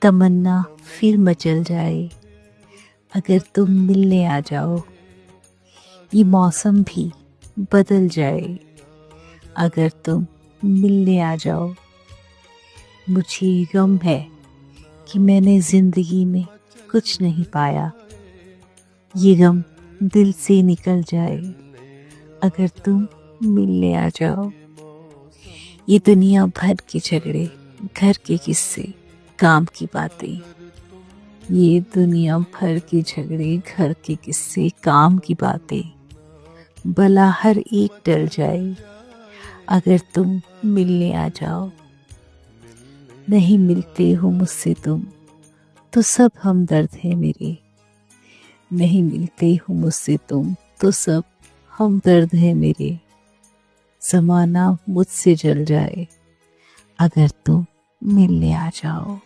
तमन्ना फिर मचल जाए अगर तुम मिलने आ जाओ। ये मौसम भी बदल जाए अगर तुम मिलने आ जाओ। मुझे गम है कि मैंने जिंदगी में कुछ नहीं पाया। ये गम दिल से निकल जाए अगर तुम मिलने आ जाओ। ये दुनिया भर के झगड़े, घर के किस्से, काम की बातें, ये दुनिया भर के झगड़े, घर के किस्से, काम की बातें, भला हर एक टल जाए अगर तुम मिलने आ जाओ। नहीं मिलते हो मुझसे तुम तो सब हमदर्द है मेरे। नहीं मिलते हो मुझसे तुम तो सब हमदर्द है मेरे। ज़माना मुझसे जल जाए अगर तुम मिलने आ जाओ।